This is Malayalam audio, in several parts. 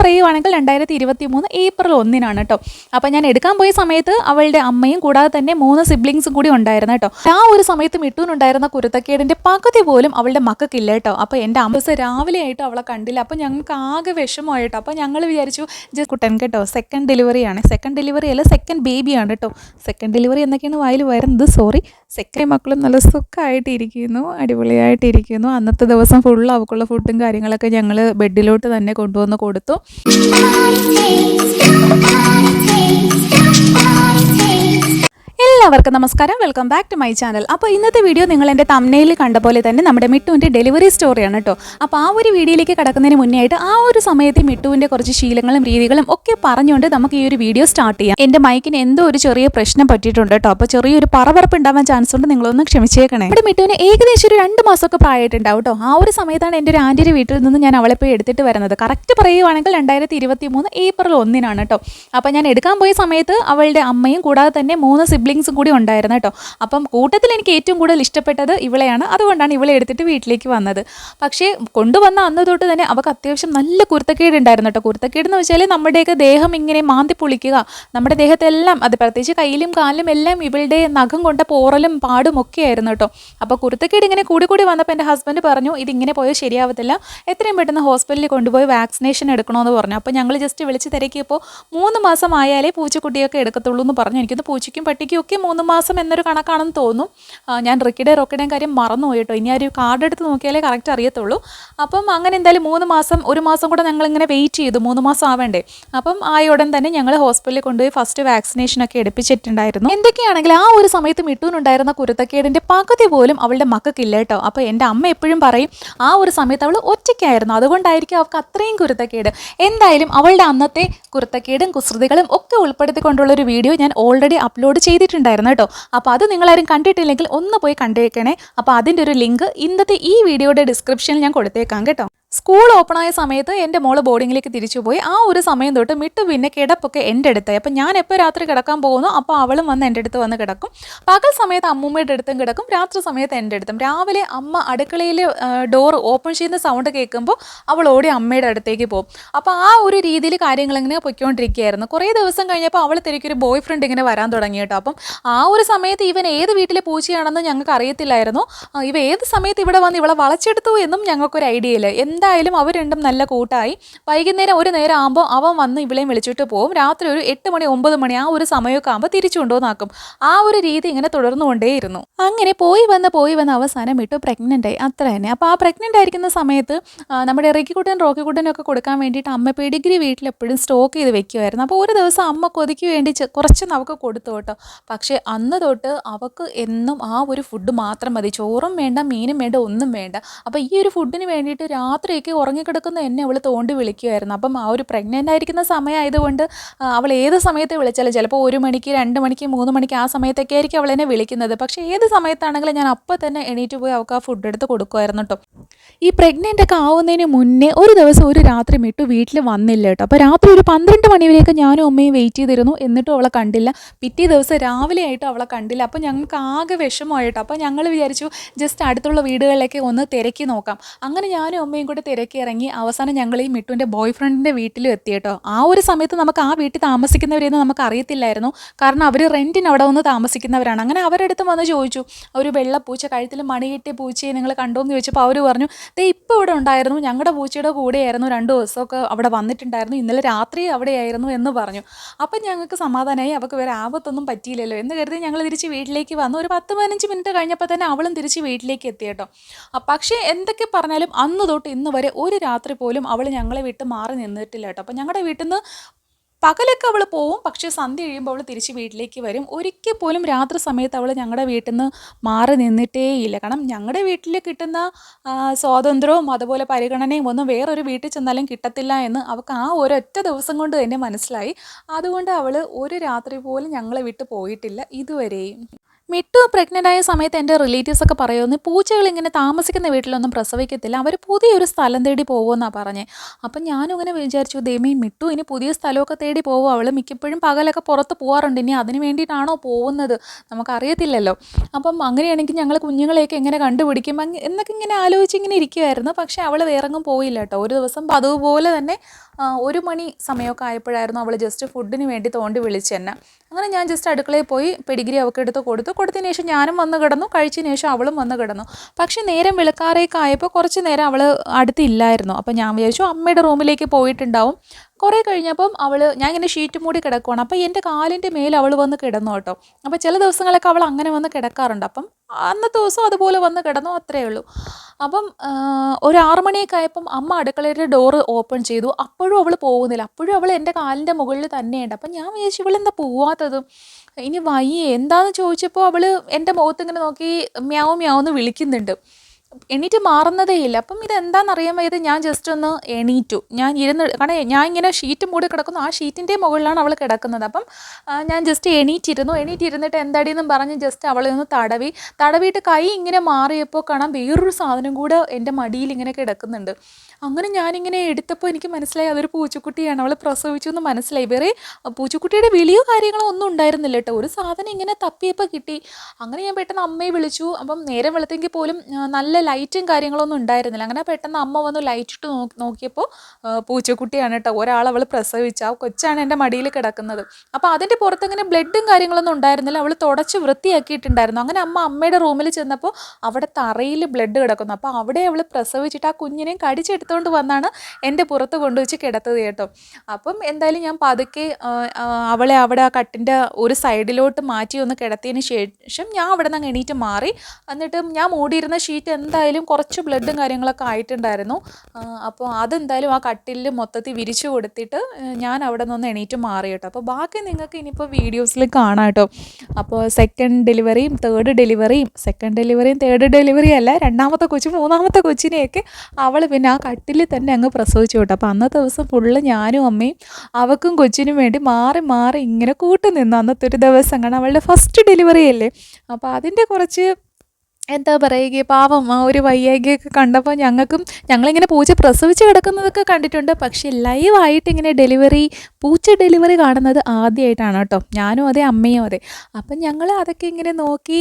പറയുവാണെങ്കിൽ 2023 ഏപ്രിൽ 1 കേട്ടോ. അപ്പോൾ ഞാൻ എടുക്കാൻ പോയ സമയത്ത് അവളുടെ അമ്മയും കൂടാതെ തന്നെ 3 സിബ്ലിങ്സും കൂടി ഉണ്ടായിരുന്നു കേട്ടോ. ആ ഒരു സമയത്ത് മിട്ടുവിനുണ്ടായിരുന്ന കുരുത്തക്കേടിൻ്റെ പകുതി പോലും അവളുടെ മക്കൾക്കില്ല കേട്ടോ. അപ്പോൾ എൻ്റെ അമ്മ രാവിലെ ആയിട്ട് അവളെ കണ്ടില്ല. അപ്പോൾ ഞങ്ങൾക്ക് ആകെ വിഷമമായിട്ടോ. അപ്പോൾ ഞങ്ങൾ വിചാരിച്ചു ജസ്റ്റ് കുട്ടൻ കേട്ടോ, സെക്കൻഡ് ഡെലിവറിയാണ്. സെക്കൻഡ് ഡെലിവറി അല്ല, സെക്കൻഡ് ബേബിയാണ് കേട്ടോ. സെക്കൻഡ് ഡെലിവറി എന്നൊക്കെയാണ് വായിൽ വരുന്നത്, സോറി. സെക്കൻഡ് മക്കളും നല്ല സുഖമായിട്ടിരിക്കുന്നു, അടിപൊളിയായിട്ടിരിക്കുന്നു. അന്നത്തെ ദിവസം ഫുള്ള് അവൾക്കുള്ള ഫുഡും കാര്യങ്ങളൊക്കെ ഞങ്ങൾ ബെഡിലോട്ട് തന്നെ കൊണ്ടുവന്ന് കൊടുത്തു. എല്ലാവർക്കും നമസ്കാരം, welcome back to my channel. അപ്പോൾ ഇന്നത്തെ വീഡിയോ നിങ്ങൾ എൻ്റെ തംബ്നെയിൽ കണ്ട പോലെ തന്നെ നമ്മുടെ മിട്ടുവിൻ്റെ ഡെലിവറി സ്റ്റോറിയാണ് കേട്ടോ. അപ്പോൾ ആ ഒരു വീഡിയോയിലേക്ക് കടക്കുന്നതിന് മുന്നേ ആയിട്ട് ആ ഒരു സമയത്ത് മിട്ടുവിൻ്റെ കുറച്ച് ശീലങ്ങളും രീതികളും ഒക്കെ പറഞ്ഞുകൊണ്ട് നമുക്ക് ഈ ഒരു വീഡിയോ സ്റ്റാർട്ട് ചെയ്യാം. എൻ്റെ മൈക്കിന് എന്തോ ഒരു ചെറിയ പ്രശ്നം പറ്റിയിട്ടുണ്ട് കേട്ടോ. അപ്പോൾ ചെറിയൊരു പറവറപ്പ് ഉണ്ടാവാൻ ചാൻസ് ഉണ്ട്, നിങ്ങളൊന്ന് ക്ഷമിച്ചേക്കണേ. നമ്മുടെ മിട്ടുവിന് ഏകദേശം ഒരു 2 മാസമൊക്കെ പ്രായമായിട്ടുണ്ടാവും കേട്ടോ. ആ ഒരു സമയത്താണ് എൻ്റെ ഒരു ആൻറ്റിയുടെ വീട്ടിൽ നിന്ന് ഞാൻ അവളെ പോയി എടുത്തിട്ട് വരുന്നത്. കറക്റ്റ് പറയുവാണെങ്കിൽ 2023 ഏപ്രിൽ 1 കേട്ടോ. അപ്പോൾ ഞാൻ എടുക്കാൻ പോയ സമയത്ത് അവളുടെ അമ്മയും കൂടാതെ തന്നെ 3 സിബ്ലിങ്സും കൂടി ഉണ്ടായിരുന്നു കേട്ടോ. അപ്പം കൂട്ടത്തിൽ എനിക്ക് ഏറ്റവും കൂടുതൽ ഇഷ്ടപ്പെട്ടത് ഇവളെയാണ്. അതുകൊണ്ടാണ് ഇവളെ എടുത്തിട്ട് വീട്ടിലേക്ക് വന്നത്. പക്ഷേ കൊണ്ടുവന്ന അന്ന് തൊട്ട് തന്നെ അവൾക്ക് അത്യാവശ്യം നല്ല കുരുത്തക്കേട് ഉണ്ടായിരുന്നു കേട്ടോ. കുരുത്തക്കേട് എന്ന് വെച്ചാൽ നമ്മുടെയൊക്കെ ദേഹം ഇങ്ങനെ മാന്തി പൊളിക്കുക, നമ്മുടെ ദേഹത്തെല്ലാം, അത് പ്രത്യേകിച്ച് കയ്യിലും കാലിലും എല്ലാം ഇവളുടെ നഖം കൊണ്ട പോറലും പാടും ഒക്കെ ആയിരുന്നു കേട്ടോ. അപ്പോൾ കുരുത്തക്കേട് ഇങ്ങനെ കൂടി വന്നപ്പോൾ എൻ്റെ ഹസ്ബൻഡ് പറഞ്ഞു ഇതിങ്ങനെ പോയാൽ ശരിയാവത്തില്ല, എത്രയും പെട്ടെന്ന് ഹോസ്പിറ്റലിൽ കൊണ്ടുപോയി വാക്സിനേഷൻ എടുക്കണമെന്ന് പറഞ്ഞു. അപ്പോൾ ഞങ്ങൾ ജസ്റ്റ് വിളിച്ച് തിരക്കിയപ്പോൾ 3 മാസം ആയാലേ പൂച്ചക്കുട്ടിയൊക്കെ എടുക്കത്തുള്ളൂ എന്ന് പറഞ്ഞു. എനിക്കൊന്ന് പൂച്ചയ്ക്കും പട്ടിക്കും ഒക്കെ 3 മാസം എന്നൊരു കണക്കാണെന്ന് തോന്നുന്നു. ഞാൻ റൊക്കിയുടെയും കാര്യം മറന്നുപോയി കേട്ടോ. ഇനി ആ ഒരു കാർഡ് എടുത്ത് നോക്കിയാലേ കറക്റ്റ് അറിയത്തുള്ളൂ. അപ്പം അങ്ങനെ എന്തായാലും 3 മാസം, 1 മാസം കൂടെ ഞങ്ങളിങ്ങനെ വെയിറ്റ് ചെയ്തു, 3 മാസം ആവേണ്ടേ. അപ്പം ആ ഉടൻ തന്നെ ഞങ്ങൾ ഹോസ്പിറ്റലിൽ കൊണ്ടുപോയി ഫസ്റ്റ് വാക്സിനേഷനൊക്കെ എടുപ്പിച്ചിട്ടുണ്ടായിരുന്നു. എന്തൊക്കെയാണെങ്കിൽ ആ ഒരു സമയത്ത് മിട്ടുവിനുണ്ടായിരുന്ന കുരുത്തക്കേടിൻ്റെ പകുതി പോലും അവളുടെ മക്കൾക്കില്ല കേട്ടോ. അപ്പോൾ എൻ്റെ അമ്മ എപ്പോഴും പറയും ആ ഒരു സമയത്ത് അവൾ ഒറ്റയ്ക്കായിരുന്നു, അതുകൊണ്ടായിരിക്കും അവൾക്ക് അത്രയും കുരുത്തക്കേട്. എന്തായാലും അവളുടെ അന്നത്തെ കുരുത്തക്കേടും കുസൃതികളും ഒക്കെ ഉൾപ്പെടുത്തിക്കൊണ്ടുള്ളൊരു വീഡിയോ ഞാൻ ഓൾറെഡി അപ്ലോഡ് ചെയ്തിട്ടുണ്ടായിരുന്നു കേട്ടോ. അപ്പോൾ അത് നിങ്ങളാരും കണ്ടിട്ടില്ലെങ്കിൽ ഒന്ന് പോയി കണ്ടേക്കണേ. അപ്പോൾ അതിൻ്റെ ഒരു ലിങ്ക് ഇന്നത്തെ ഈ വീഡിയോയുടെ ഡിസ്ക്രിപ്ഷനിൽ ഞാൻ കൊടുത്തേക്കാം കേട്ടോ. സ്കൂൾ ഓപ്പണായ സമയത്ത് എൻ്റെ മോള് ബോർഡിങ്ങിലേക്ക് തിരിച്ചുപോയി. ആ ഒരു സമയം തൊട്ട് മിട്ടു പിന്നെ കിടപ്പൊക്കെ എൻ്റെ അടുത്തായി. അപ്പം ഞാൻ എപ്പോൾ രാത്രി കിടക്കാൻ പോകുന്നു അപ്പോൾ അവളും വന്ന് എൻ്റെ അടുത്ത് വന്ന് കിടക്കും. പകൽ സമയത്ത് അമ്മൂമ്മയുടെ അടുത്തും കിടക്കും, രാത്രി സമയത്ത് എൻ്റെ അടുത്തും. രാവിലെ അമ്മ അടുക്കളയിൽ ഡോർ ഓപ്പൺ ചെയ്യുന്ന സൗണ്ട് കേൾക്കുമ്പോൾ അവൾ ഓടി അമ്മയുടെ അടുത്തേക്ക് പോകും. അപ്പോൾ ആ ഒരു രീതിയിൽ കാര്യങ്ങളിങ്ങനെ പൊയ്ക്കൊണ്ടിരിക്കുകയായിരുന്നു. കുറേ ദിവസം കഴിഞ്ഞപ്പോൾ അവൾ തിരക്കൊരു ബോയ് ഫ്രണ്ട് ഇങ്ങനെ വരാൻ തുടങ്ങി കേട്ടോ. അപ്പം ആ ഒരു സമയത്ത് ഇവൻ ഏത് വീട്ടിലെ പൂച്ചയാണെന്ന് ഞങ്ങൾക്ക് അറിയത്തില്ലായിരുന്നു. ഇവ ഏത് സമയത്ത് ഇവിടെ വന്ന് ഇവളെ വളച്ചെടുത്തു എന്നും ഞങ്ങൾക്കൊരു ഐഡിയ ഇല്ല. എന്തായാലും അവർ രണ്ടും നല്ല കൂട്ടായി. വൈകുന്നേരം ഒരു നേരം ആകുമ്പോൾ അവൻ വന്ന് ഇവളെയും വിളിച്ചിട്ട് പോകും. രാത്രി ഒരു 8 മണി 9 മണി ആ ഒരു സമയമൊക്കെ ആകുമ്പോൾ തിരിച്ചു കൊണ്ടുവന്നാക്കും. ആ ഒരു രീതി ഇങ്ങനെ തുടർന്നുകൊണ്ടേയിരുന്നു. അങ്ങനെ പോയി വന്ന് അവസാനം മിട്ടു പ്രഗ്നൻ്റ് ആയി, അത്ര തന്നെ. അപ്പോൾ ആ പ്രഗ്നൻ്റ് ആയിരിക്കുന്ന സമയത്ത് നമ്മുടെ റോക്കിക്കുട്ടനും ഒക്കെ കൊടുക്കാൻ വേണ്ടിയിട്ട് അമ്മ പെഡിഗ്രി വീട്ടിൽ എപ്പോഴും സ്റ്റോക്ക് ചെയ്ത് വെക്കുമായിരുന്നു. അപ്പോൾ ഒരു ദിവസം അമ്മ കൊതിക്ക് വേണ്ടി കുറച്ച് നമുക്ക് കൊടുത്തു കേട്ടോ. പക്ഷേ അന്ന് തൊട്ട് അവൾക്ക് എന്നും ആ ഒരു ഫുഡ് മാത്രം മതി, ചോറും വേണ്ട, മീനും വേണ്ട, ഒന്നും വേണ്ട. അപ്പോൾ ഈ ഒരു ഫുഡിന് വേണ്ടിയിട്ട് രാത്രിയൊക്കെ ഉറങ്ങിക്കിടക്കുന്ന എന്നെ അവൾ തോണ്ടി വിളിക്കുമായിരുന്നു. അപ്പം ആ ഒരു പ്രഗ്നൻ്റ് ആയിരിക്കുന്ന സമയമായതുകൊണ്ട് അവൾ ഏത് സമയത്ത് വിളിച്ചാലും ചിലപ്പോൾ 1 മണിക്ക് 2 മണിക്ക് 3 മണിക്ക് ആ സമയത്തൊക്കെ ആയിരിക്കും അവൾ എന്നെ വിളിക്കുന്നത്. പക്ഷേ ഏത് സമയത്താണെങ്കിലും ഞാൻ അപ്പം തന്നെ എണീറ്റ് പോയി അവൾക്ക് ആ ഫുഡ് എടുത്ത് കൊടുക്കുമായിരുന്നു കേട്ടോ. ഈ പ്രഗ്നൻ്റ് ഒക്കെ ആവുന്നതിന് മുന്നേ ഒരു ദിവസം ഒരു രാത്രി മിട്ടു വീട്ടിൽ വന്നില്ല കേട്ടോ. അപ്പോൾ രാത്രി ഒരു 12 മണിവരെയൊക്കെ ഞാനും അമ്മയും വെയിറ്റ് ചെയ്തിരുന്നു, എന്നിട്ടും അവളെ കണ്ടില്ല. പിറ്റേ ദിവസം രാവിലെ ആയിട്ടും അവളെ കണ്ടില്ല. അപ്പോൾ ഞങ്ങൾക്ക് ആകെ വിഷമമായിട്ടോ. അപ്പോൾ ഞങ്ങൾ വിചാരിച്ചു ജസ്റ്റ് അടുത്തുള്ള വീടുകളിലേക്ക് ഒന്ന് തിരക്കി നോക്കാം. അങ്ങനെ ഞാനും അമ്മയും കൂടെ തിരക്കി ഇറങ്ങി. അവസാനം ഞങ്ങൾ ഈ മിട്ടുവിൻ്റെ ബോയ് ഫ്രണ്ടിൻ്റെ വീട്ടിലും എത്തി കേട്ടോ. ആ ഒരു സമയത്ത് നമുക്ക് ആ വീട്ടിൽ താമസിക്കുന്നവരെയൊന്നും നമുക്ക് അറിയത്തില്ലായിരുന്നു, കാരണം അവർ റെൻറ്റിന് അവിടെ വന്ന് താമസിക്കുന്നവരാണ്. അങ്ങനെ അവരുടെ അടുത്ത് വന്ന് ചോദിച്ചു, ഒരു വെള്ളപ്പൂച്ച, കഴുത്തിൽ മണികെട്ടിയ പൂച്ചയെ നിങ്ങൾ കണ്ടോയെന്ന് ചോദിച്ചപ്പോൾ അവർ പറഞ്ഞു ഇപ്പോൾ ഇവിടെ ഉണ്ടായിരുന്നു, ഞങ്ങളുടെ പൂച്ചയുടെ കൂടെയായിരുന്നു, 2 ദിവസമൊക്കെ അവിടെ വന്നിട്ടുണ്ടായിരുന്നു, ഇന്നലെ രാത്രി അവിടെയായിരുന്നു എന്ന് പറഞ്ഞു. അപ്പം ഞങ്ങൾക്ക് സമാധാനമായി, അവൾക്ക് വേറെ ആപത്തൊന്നും പറ്റിയില്ലല്ലോ എന്ന് കരുതി ഞങ്ങൾ തിരിച്ച് വീട്ടിലേക്ക് വന്നു. ഒരു 10-15 മിനിറ്റ് കഴിഞ്ഞപ്പോൾ തന്നെ അവളും തിരിച്ച് വീട്ടിലേക്ക് എത്തി കേട്ടോ. പക്ഷേ എന്തൊക്കെ പറഞ്ഞാലും അന്ന് തൊട്ട് ഇന്ന് വരെ ഒരു രാത്രി പോലും അവൾ ഞങ്ങളെ വിട്ട് മാറി നിന്നിട്ടില്ല കേട്ടോ. അപ്പോൾ ഞങ്ങളുടെ വീട്ടിൽ നിന്ന് പകലൊക്കെ അവൾ പോവും, പക്ഷേ സന്ധ്യ കഴിയുമ്പോൾ അവൾ തിരിച്ച് വീട്ടിലേക്ക് വരും. ഒരിക്കൽ പോലും രാത്രി സമയത്ത് അവൾ ഞങ്ങളുടെ വീട്ടിൽ നിന്ന് മാറി നിന്നിട്ടേയില്ല. കാരണം ഞങ്ങളുടെ വീട്ടിൽ കിട്ടുന്ന സ്വാതന്ത്ര്യവും അതുപോലെ പരിഗണനയും ഒന്നും വേറൊരു വീട്ടിൽ ചെന്നാലും കിട്ടത്തില്ല എന്ന് അവൾക്ക് ആ ഒരൊറ്റ ദിവസം കൊണ്ട് തന്നെ മനസ്സിലായി. അതുകൊണ്ട് അവൾ ഒരു രാത്രി പോലും ഞങ്ങളെ വിട്ട് പോയിട്ടില്ല ഇതുവരെയും. മിട്ടു പ്രഗ്നൻ്റ് ആയ സമയത്ത് എൻ്റെ റിലേറ്റീവ്സൊക്കെ പറയുന്നു പൂച്ചകൾ ഇങ്ങനെ താമസിക്കുന്ന വീട്ടിലൊന്നും പ്രസവിക്കത്തില്ല, അവർ പുതിയൊരു സ്ഥലം തേടി പോകുമെന്നാണ് പറഞ്ഞത്. അപ്പം ഞാനും ഇങ്ങനെ വിചാരിച്ചു, ദൈവമേ മിട്ടു ഇനി പുതിയ സ്ഥലമൊക്കെ തേടി പോകും, അവൾ മിക്കപ്പോഴും പകലൊക്കെ പുറത്ത് പോകാറുണ്ട്, ഇനി അതിന് വേണ്ടിയിട്ടാണോ പോകുന്നത് നമുക്കറിയത്തില്ലല്ലോ. അപ്പം അങ്ങനെയാണെങ്കിൽ ഞങ്ങൾ കുഞ്ഞുങ്ങളെയൊക്കെ എങ്ങനെ കണ്ടുപിടിക്കും എന്നൊക്കെ ഇങ്ങനെ ആലോചിച്ച് ഇങ്ങനെ ഇരിക്കുമായിരുന്നു. പക്ഷേ അവൾ വേറെങ്ങും പോയില്ല കേട്ടോ. ഒരു ദിവസം അതുപോലെ തന്നെ 1 മണി സമയമൊക്കെ ആയപ്പോഴായിരുന്നു അവൾ ജസ്റ്റ് ഫുഡിന് വേണ്ടി തോണ്ടി വിളിച്ചെന്നെ. അങ്ങനെ ഞാൻ ജസ്റ്റ് അടുക്കളയിൽ പോയി പെഡിഗ്രി അവൾക്ക് എടുത്ത് കൊടുത്തതിന് ശേഷം ഞാനും വന്ന് കിടന്നു. കഴിച്ചതിന് ശേഷം അവളും വന്ന് കിടന്നു. പക്ഷേ നേരം വെളുക്കാറേക്ക് ആയപ്പോൾ കുറച്ച് നേരം അവൾ അടുത്തില്ലായിരുന്നു. അപ്പോൾ ഞാൻ വിചാരിച്ചു അമ്മയുടെ റൂമിലേക്ക് പോയിട്ടുണ്ടാവും. കുറേ കഴിഞ്ഞപ്പം ഞാൻ ഇങ്ങനെ ഷീറ്റ് മൂടി കിടക്കുവാണ്. അപ്പോൾ എൻ്റെ കാലിൻ്റെ മേൽ അവൾ വന്ന് കിടന്നു കേട്ടോ. അപ്പോൾ ചില ദിവസങ്ങളൊക്കെ അവൾ അങ്ങനെ വന്ന് കിടക്കാറുണ്ട്. അപ്പം അന്നത്തെ ദിവസം അതുപോലെ വന്ന് കിടന്നു, അത്രയേ ഉള്ളൂ. അപ്പം ഒരു 6 മണിയൊക്കെ ആയപ്പം അമ്മ അടുക്കളയുടെ ഡോറ് ഓപ്പൺ ചെയ്തു. അപ്പോഴും അവൾ പോകുന്നില്ല. അപ്പോഴും അവൾ എൻ്റെ കാലിൻ്റെ മുകളിൽ തന്നെയുണ്ട്. അപ്പം ഞാൻ വിചാരിച്ചു ഇവളെന്താ പോവാത്തത്, ഇനി വയ്യേ എന്താണെന്ന് ചോദിച്ചപ്പോൾ അവൾ എൻ്റെ മുഖത്തിങ്ങനെ നോക്കി മ്യാവ് മ്യാവ് എന്ന് വിളിക്കുന്നുണ്ട്. എണീറ്റ് മാറുന്നതേ ഇല്ല. അപ്പം ഇതെന്താണെന്നറിയാൻ വയ്യത് ഞാൻ ജസ്റ്റ് ഒന്ന് എണീറ്റു. ഞാൻ കാരണം ഞാൻ ഇങ്ങനെ ഷീറ്റ് മൂടി കിടക്കുന്നു, ആ ഷീറ്റിൻ്റെ മുകളിലാണ് അവൾ കിടക്കുന്നത്. അപ്പം ഞാൻ ജസ്റ്റ് എണീറ്റിരുന്നിട്ട് എന്താടിയെന്നും പറഞ്ഞ് ജസ്റ്റ് അവളെ ഒന്ന് തടവിയിട്ട് കൈ ഇങ്ങനെ മാറിയപ്പോൾ കാണാൻ വേറൊരു സാധനം കൂടെ എൻ്റെ മടിയിൽ ഇങ്ങനെ കിടക്കുന്നുണ്ട്. അങ്ങനെ ഞാനിങ്ങനെ എടുത്തപ്പോൾ എനിക്ക് മനസ്സിലായി അതൊരു പൂച്ചക്കുട്ടിയാണ്, അവൾ പ്രസവിച്ചു എന്ന് മനസ്സിലായി. വേറെ പൂച്ചക്കുട്ടിയുടെ വിളിയോ കാര്യങ്ങളോ ഒന്നും ഉണ്ടായിരുന്നില്ല കേട്ടോ. ഒരു സാധനം ഇങ്ങനെ തപ്പിയപ്പോൾ കിട്ടി. അങ്ങനെ ഞാൻ പെട്ടെന്ന് അമ്മയെ വിളിച്ചു. അപ്പം നേരം വെളുത്തെങ്കിൽ പോലും നല്ല ലൈറ്റും കാര്യങ്ങളൊന്നും ഉണ്ടായിരുന്നില്ല. അങ്ങനെ പെട്ടെന്ന് അമ്മ വന്ന് ലൈറ്റ് ഇട്ട് നോക്കിയപ്പോൾ പൂച്ചക്കുട്ടിയാണ് കേട്ടോ. അവൾ പ്രസവിച്ച ആ കൊച്ചാണ് എൻ്റെ മടിയിൽ കിടക്കുന്നത്. അപ്പോൾ അതിൻ്റെ പുറത്ത് അങ്ങനെ ബ്ലഡും കാര്യങ്ങളൊന്നും ഉണ്ടായിരുന്നില്ല. അവൾ തുടച്ച് വൃത്തിയാക്കിയിട്ടുണ്ടായിരുന്നു. അങ്ങനെ അമ്മയുടെ റൂമിൽ ചെന്നപ്പോൾ അവിടെ തറയിൽ ബ്ലഡ് കിടക്കുന്നു. അപ്പോൾ അവിടെ അവൾ പ്രസവിച്ചിട്ട് ആ കുഞ്ഞിനെയും കടിച്ചെടുത്തുകൊണ്ട് വന്നാണ് എൻ്റെ പുറത്ത് കൊണ്ടുവച്ച് കിടത്തത് കേട്ടോ. അപ്പം എന്തായാലും ഞാൻ പതുക്കെ അവളെ അവിടെ ആ കട്ടിൻ്റെ ഒരു സൈഡിലോട്ട് മാറ്റി ഒന്ന് കിടത്തിയതിന് ശേഷം ഞാൻ അവിടെ നിന്ന് എണീറ്റ് മാറി. എന്നിട്ട് ഞാൻ മൂടിയിരുന്ന ഷീറ്റ് എന്തായാലും കുറച്ച് ബ്ലഡും കാര്യങ്ങളൊക്കെ ആയിട്ടുണ്ടായിരുന്നു. അപ്പോൾ അതെന്തായാലും ആ കട്ടിലിൽ മൊത്തത്തിൽ വിരിച്ചു കൊടുത്തിട്ട് ഞാൻ അവിടെ നിന്ന് എണീറ്റ് മാറി കേട്ടോ. അപ്പോൾ ബാക്കി നിങ്ങൾക്ക് ഇനിയിപ്പോൾ വീഡിയോസിൽ കാണാം കേട്ടോ. അപ്പോൾ സെക്കൻഡ് ഡെലിവറിയും തേർഡ് ഡെലിവറിയും അല്ല, രണ്ടാമത്തെ കൊച്ചും മൂന്നാമത്തെ കൊച്ചിനെയൊക്കെ അവൾ പിന്നെ ആ കട്ടിലിൽ തന്നെ അങ്ങ് പ്രസവിച്ചു കേട്ടോ. അപ്പോൾ അന്നത്തെ ദിവസം ഫുള്ള് ഞാനും അമ്മയും അവൾക്കും കൊച്ചിനും വേണ്ടി മാറി മാറി ഇങ്ങനെ കൂട്ടുനിന്നു. അന്നത്തെ ഒരു ദിവസം കാരണം അവളുടെ ഫസ്റ്റ് ഡെലിവറി അല്ലേ. അപ്പോൾ അതിൻ്റെ കുറച്ച് എന്താ പറയുക, പാവം ആ ഒരു വയ്യായ്കയൊക്കെ കണ്ടപ്പോൾ ഞങ്ങളിങ്ങനെ പൂച്ച പ്രസവിച്ച് കിടക്കുന്നതൊക്കെ കണ്ടിട്ടുണ്ട്. പക്ഷേ ലൈവായിട്ട് ഇങ്ങനെ പൂച്ച ഡെലിവറി കാണുന്നത് ആദ്യമായിട്ടാണ് കേട്ടോ. ഞാനും അതെ, അമ്മയും അതെ. അപ്പം ഞങ്ങൾ അതൊക്കെ ഇങ്ങനെ നോക്കി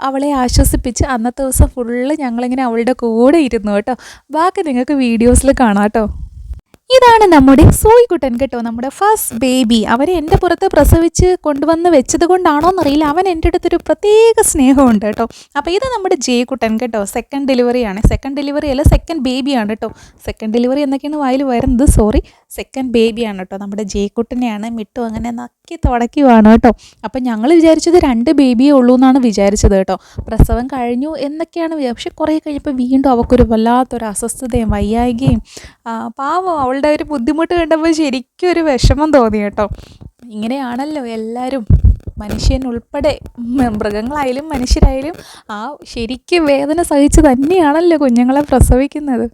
അവളെ ആശ്വസിപ്പിച്ച് അന്നത്തെ ദിവസം ഫുള്ള് ഞങ്ങളിങ്ങനെ അവളുടെ കൂടെ ഇരുന്നു കേട്ടോ. ബാക്കി നിങ്ങൾക്ക് വീഡിയോസിൽ കാണാം കേട്ടോ. ഇതാണ് നമ്മുടെ സോയിക്കുട്ടൻ കേട്ടോ, നമ്മുടെ ഫസ്റ്റ് ബേബി. അവരെ എൻ്റെ പുറത്ത് പ്രസവിച്ച് കൊണ്ടുവന്ന് വെച്ചത് കൊണ്ടാണോ എന്നറിയില്ല, അവൻ എൻ്റെ അടുത്തൊരു പ്രത്യേക സ്നേഹമുണ്ട് കേട്ടോ. അപ്പോൾ ഇത് നമ്മുടെ ജയക്കുട്ടൻ കേട്ടോ. സെക്കൻഡ് ഡെലിവറി അല്ല, സെക്കൻഡ് ബേബിയാണ് കേട്ടോ. സെക്കൻഡ് ഡെലിവറി എന്നൊക്കെയാണ് വായിൽ വരുന്നത്, സെക്കൻഡ് ബേബിയാണ് കേട്ടോ. നമ്മുടെ ജയക്കുട്ടനെയാണ്. മിട്ടു അങ്ങനെ നക്കി തുടക്കുവാണ് കേട്ടോ. അപ്പം ഞങ്ങൾ വിചാരിച്ചത് 2 ബേബിയേ ഉള്ളൂ എന്നാണ് വിചാരിച്ചത് കേട്ടോ. പ്രസവം കഴിഞ്ഞു എന്നൊക്കെയാണ് പക്ഷെ കുറേ കഴിഞ്ഞപ്പോൾ വീണ്ടും അവൾക്കൊരു വല്ലാത്തൊരു അസ്വസ്ഥതയും വയ്യായ്കയും പാവം അവളുടെ ഒരു ബുദ്ധിമുട്ട് കണ്ടപ്പോൾ ശരിക്കും ഒരു വിഷമം തോന്നി കേട്ടോ. ഇങ്ങനെയാണല്ലോ എല്ലാവരും, മനുഷ്യൻ ഉൾപ്പെടെ, മൃഗങ്ങളായാലും മനുഷ്യരായാലും ശരിക്കും വേദന സഹിച്ച് തന്നെയാണല്ലോ കുഞ്ഞുങ്ങളെ പ്രസവിക്കുന്നത്.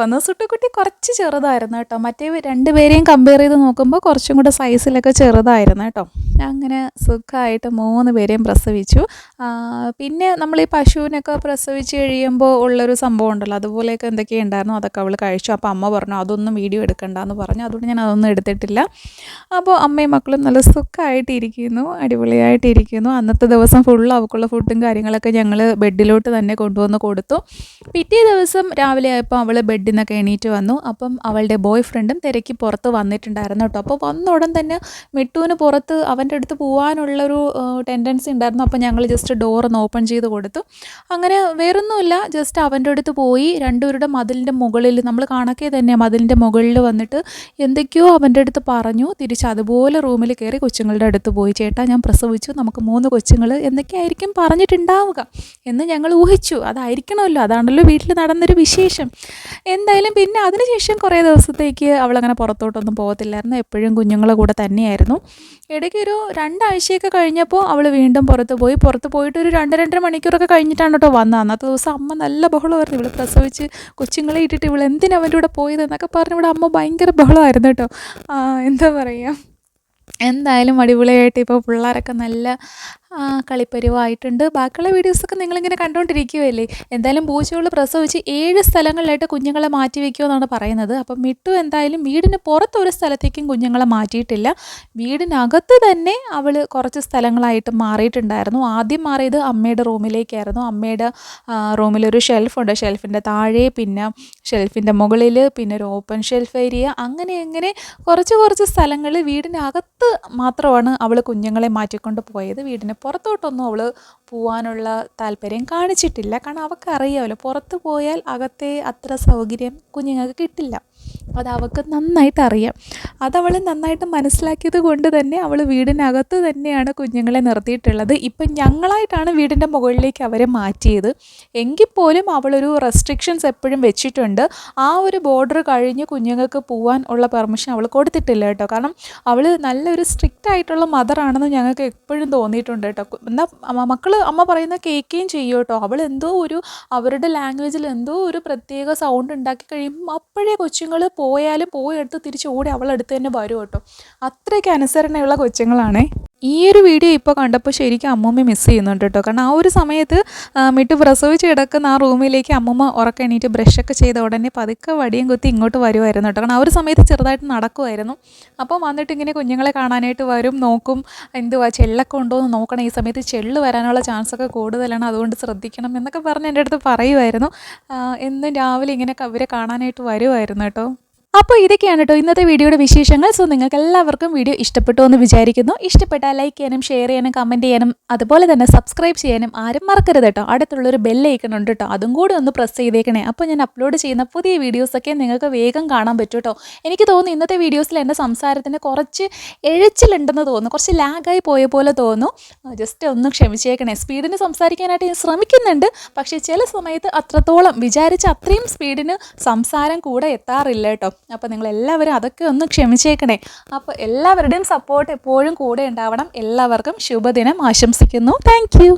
വന്നു. സുട്ടുക്കുട്ടി കുറച്ച് ചെറുതായിരുന്നു കേട്ടോ, മറ്റേ രണ്ടുപേരെയും കമ്പയർ ചെയ്ത് നോക്കുമ്പോൾ കുറച്ചും കൂടെ സൈസിലൊക്കെ ചെറുതായിരുന്നു കേട്ടോ. അങ്ങനെ സുഖമായിട്ട് 3 പേരെയും പ്രസവിച്ചു. പിന്നെ നമ്മൾ ഈ പശുവിനൊക്കെ പ്രസവിച്ച് കഴിയുമ്പോൾ ഉള്ളൊരു സംഭവം ഉണ്ടല്ലോ, അതുപോലെയൊക്കെ എന്തൊക്കെയോ ഉണ്ടായിരുന്നു, അതൊക്കെ അവൾ കഴിച്ചു. അപ്പോൾ അമ്മ പറഞ്ഞു അതൊന്നും വീഡിയോ എടുക്കണ്ടെന്ന് പറഞ്ഞു. അതുകൊണ്ട് ഞാൻ അതൊന്നും എടുത്തിട്ടില്ല. അപ്പോൾ അമ്മയും മക്കളും നല്ല സുഖമായിട്ടിരിക്കുന്നു, അടിപൊളിയായിട്ടിരിക്കുന്നു. അന്നത്തെ ദിവസം ഫുൾ അവൾക്കുള്ള ഫുഡും കാര്യങ്ങളൊക്കെ ഞങ്ങൾ ബെഡിലോട്ട് തന്നെ കൊണ്ടുവന്ന് കൊടുത്തു. പിറ്റേ ദിവസം രാവിലെ ആയപ്പോൾ അവൾ ബെഡിൽ നിന്നൊക്കെ എണീറ്റ് വന്നു. അപ്പം അവളുടെ ബോയ് ഫ്രണ്ടും തിരക്കി പുറത്ത് വന്നിട്ടുണ്ടായിരുന്നു കേട്ടോ. അപ്പോൾ വന്ന ഉടൻ തന്നെ മിട്ടുവിന് പുറത്ത് അവൻ്റെ അടുത്ത് പോകാനുള്ളൊരു ടെൻഡൻസി ഉണ്ടായിരുന്നു. അപ്പോൾ ഞങ്ങൾ ജസ്റ്റ് ഡോറൊന്ന് ഓപ്പൺ ചെയ്ത് കൊടുത്തു. അങ്ങനെ വേറൊന്നുമില്ല, ജസ്റ്റ് അവൻ്റെ അടുത്ത് പോയി രണ്ടുപേരുടെ മതിലിൻ്റെ മുകളിൽ, നമ്മൾ കണക്കേ തന്നെ മതിലിൻ്റെ മുകളിൽ വന്നിട്ട് എന്തൊക്കെയോ അവൻ്റെ അടുത്ത് പറഞ്ഞു. തിരിച്ച് അതുപോലെ റൂമിൽ കയറി കൊച്ചുങ്ങളുടെ അടുത്ത് പോയി, ചേട്ടാ ഞാൻ പ്രസവിച്ചു, നമുക്ക് 3 കൊച്ചുങ്ങൾ എന്നൊക്കെയായിരിക്കും പറഞ്ഞിട്ടുണ്ടാവുക എന്ന് ഞങ്ങൾ ഊഹിച്ചു. അതായിരിക്കണമല്ലോ, അതാണല്ലോ വീട്ടിൽ നടന്നൊരു വിശേഷം. എന്തായാലും പിന്നെ അതിനുശേഷം കുറേ ദിവസത്തേക്ക് അവളങ്ങനെ പുറത്തോട്ടൊന്നും പോകത്തില്ലായിരുന്നു, എപ്പോഴും കുഞ്ഞുങ്ങളെ കൂടെ തന്നെയായിരുന്നു. ഇടയ്ക്ക് ഒരു 2 ആഴ്ചയൊക്കെ കഴിഞ്ഞപ്പോൾ അവൾ വീണ്ടും പുറത്ത് പോയിട്ട് ഒരു 2-2.5 മണിക്കൂറൊക്കെ കഴിഞ്ഞിട്ടാണ് കേട്ടോ വന്നത്. അന്നത്തെ ദിവസം അമ്മ നല്ല ബഹളമായിരുന്നു, ഇവൾ പ്രസവിച്ച് കൊച്ചുങ്ങളെ ഇട്ടിട്ട് ഇവൾ എന്തിനാ അവൻ്റെ കൂടെ പോയതെന്നൊക്കെ പറഞ്ഞ് ഇവിടെ അമ്മ ഭയങ്കര ബഹളമായിരുന്നു കേട്ടോ. എന്താ പറയുക, എന്തായാലും അടിപൊളിയായിട്ട് ഇപ്പോൾ പിള്ളേരൊക്കെ നല്ല കളിപ്പരുവായിട്ടുണ്ട്. ബാക്കിയുള്ള വീഡിയോസൊക്കെ നിങ്ങളിങ്ങനെ കണ്ടുകൊണ്ടിരിക്കുകയല്ലേ. എന്തായാലും പൂച്ചകൾ പ്രസവിച്ച് 7 സ്ഥലങ്ങളിലായിട്ട് കുഞ്ഞുങ്ങളെ മാറ്റി വയ്ക്കുമെന്നാണ് പറയുന്നത്. അപ്പം മിട്ടു എന്തായാലും വീടിന് പുറത്തൊരു സ്ഥലത്തേക്കും കുഞ്ഞുങ്ങളെ മാറ്റിയിട്ടില്ല, വീടിനകത്ത് തന്നെ അവൾ കുറച്ച് സ്ഥലങ്ങളായിട്ട് മാറിയിട്ടുണ്ടായിരുന്നു. ആദ്യം മാറിയത് അമ്മയുടെ റൂമിലേക്കായിരുന്നു. അമ്മയുടെ റൂമിലൊരു ഷെൽഫുണ്ട്, ഷെൽഫിൻ്റെ താഴെ, പിന്നെ ഷെൽഫിൻ്റെ മുകളിൽ, പിന്നെ ഒരു ഓപ്പൺ ഷെൽഫ് ഏരിയ, അങ്ങനെ കുറച്ച് സ്ഥലങ്ങൾ വീടിനകത്ത് മാത്രമാണ് അവൾ കുഞ്ഞുങ്ങളെ മാറ്റിക്കൊണ്ട് പോയത്. വീടിന് പുറത്തോട്ടൊന്നും അവൾ പോകാനുള്ള താല്പര്യം കാണിച്ചിട്ടില്ല. കാരണം അവൾക്കറിയാമല്ലോ, പുറത്ത് പോയാൽ അകത്തെ അത്ര സൗകര്യം കുഞ്ഞുങ്ങൾക്ക് കിട്ടില്ല. അത് അവൾക്ക് നന്നായിട്ട് അറിയാം. അതവൾ നന്നായിട്ട് മനസ്സിലാക്കിയത് കൊണ്ട് തന്നെ അവൾ വീടിനകത്ത് തന്നെയാണ് കുഞ്ഞുങ്ങളെ നിർത്തിയിട്ടുള്ളത്. ഇപ്പം ഞങ്ങളായിട്ടാണ് വീടിൻ്റെ മുകളിലേക്ക് അവരെ മാറ്റിയത്. എങ്കിൽ പോലും അവളൊരു റെസ്ട്രിക്ഷൻസ് എപ്പോഴും വെച്ചിട്ടുണ്ട്. ആ ഒരു ബോർഡർ കഴിഞ്ഞ് കുഞ്ഞുങ്ങൾക്ക് പോകാൻ ഉള്ള പെർമിഷൻ അവൾ കൊടുത്തിട്ടില്ല കേട്ടോ. കാരണം അവൾ നല്ലൊരു സ്ട്രിക്റ്റ് ആയിട്ടുള്ള മദറാണെന്ന് ഞങ്ങൾക്ക് എപ്പോഴും തോന്നിയിട്ടുണ്ട് കേട്ടോ. എന്നാൽ അമ്മ പറയുന്ന കേൾക്കുകയും ചെയ്യും കേട്ടോ. അവൾ എന്തോ അവരുടെ ലാംഗ്വേജിൽ എന്തോ ഒരു പ്രത്യേക സൗണ്ട് ഉണ്ടാക്കി കഴിയുമ്പോൾ അപ്പോഴേ കൊച്ചുങ്ങൾ പോയാലും പോയെടുത്ത് തിരിച്ച് ഓടി അവളടുത്ത് തന്നെ വരും കേട്ടോ. അത്രയ്ക്ക് അനുസരണയുള്ള കൊച്ചുങ്ങളാണേ. ഈ ഒരു വീഡിയോ ഇപ്പോൾ കണ്ടപ്പോൾ ശരിക്കും അമ്മൂമ്മ മിസ് ചെയ്യുന്നുണ്ട് കേട്ടോ. കാരണം ആ ഒരു സമയത്ത് മിട്ടു പ്രസവിച്ച് കിടക്കുന്ന ആ റൂമിലേക്ക് അമ്മൂമ്മ ഉറക്കെണീറ്റ് ബ്രഷൊക്കെ ചെയ്ത ഉടനെ പതുക്കെ വടിയും കുത്തി ഇങ്ങോട്ട് വരുമായിരുന്നു കേട്ടോ. കാരണം ആ ഒരു സമയത്ത് ചെറുതായിട്ട് നടക്കുമായിരുന്നു. അപ്പം വന്നിട്ട് ഇങ്ങനെ കുഞ്ഞുങ്ങളെ കാണാനായിട്ട് വരും, നോക്കും എന്തുവാ ചെള്ളൊക്കെ ഉണ്ടോ എന്ന് നോക്കണം. ഈ സമയത്ത് ചെള്ള് വരാനുള്ള ചാൻസൊക്കെ കൂടുതലാണ്, അതുകൊണ്ട് ശ്രദ്ധിക്കണം എന്നൊക്കെ പറഞ്ഞ് എൻ്റെ അടുത്ത് പറയുമായിരുന്നു. എന്നും രാവിലെ ഇങ്ങനെ ഇവരെ കാണാനായിട്ട് വരുമായിരുന്നു കേട്ടോ. അപ്പോൾ ഇതൊക്കെയാണ് കേട്ടോ ഇന്നത്തെ വീഡിയോയുടെ വിശേഷങ്ങൾ. സോ നിങ്ങൾക്ക് എല്ലാവർക്കും വീഡിയോ ഇഷ്ടപ്പെട്ടു എന്ന് വിചാരിക്കുന്നു. ഇഷ്ടപ്പെട്ടാൽ ലൈക്ക് ചെയ്യാനും ഷെയർ ചെയ്യാനും കമൻറ്റ് ചെയ്യാനും അതുപോലെ തന്നെ സബ്സ്ക്രൈബ് ചെയ്യാനും ആരും മറക്കരുത് കേട്ടോ. അടുത്തുള്ളൊരു ബെല്ലൈക്കൺ ഉണ്ട് കേട്ടോ, അതും കൂടി ഒന്ന് പ്രസ് ചെയ്തേക്കണേ. അപ്പോൾ ഞാൻ അപ്ലോഡ് ചെയ്യുന്ന പുതിയ വീഡിയോസൊക്കെ നിങ്ങൾക്ക് വേഗം കാണാൻ പറ്റും കേട്ടോ. എനിക്ക് തോന്നുന്നു ഇന്നത്തെ വീഡിയോസിൽ എൻ്റെ സംസാരത്തിന് കുറച്ച് എഴച്ചിലുണ്ടെന്ന് തോന്നുന്നു, കുറച്ച് ലാഗായി പോയ പോലെ തോന്നുന്നു. ജസ്റ്റ് ഒന്ന് ക്ഷമിച്ചേക്കണേ. സ്പീഡിന് സംസാരിക്കാനായിട്ട് ഞാൻ ശ്രമിക്കുന്നുണ്ട്, പക്ഷേ ചില സമയത്ത് അത്രത്തോളം വിചാരിച്ച അത്രയും സ്പീഡിന് സംസാരം കൂടെ എത്താറില്ല കേട്ടോ. അപ്പോൾ നിങ്ങളെല്ലാവരും അതൊക്കെ ഒന്ന് ക്ഷമിച്ചേക്കണേ. അപ്പോൾ എല്ലാവരുടെയും സപ്പോർട്ട് എപ്പോഴും കൂടെ ഉണ്ടാവണം. എല്ലാവർക്കും ശുഭദിനം ആശംസിക്കുന്നു. Thank you.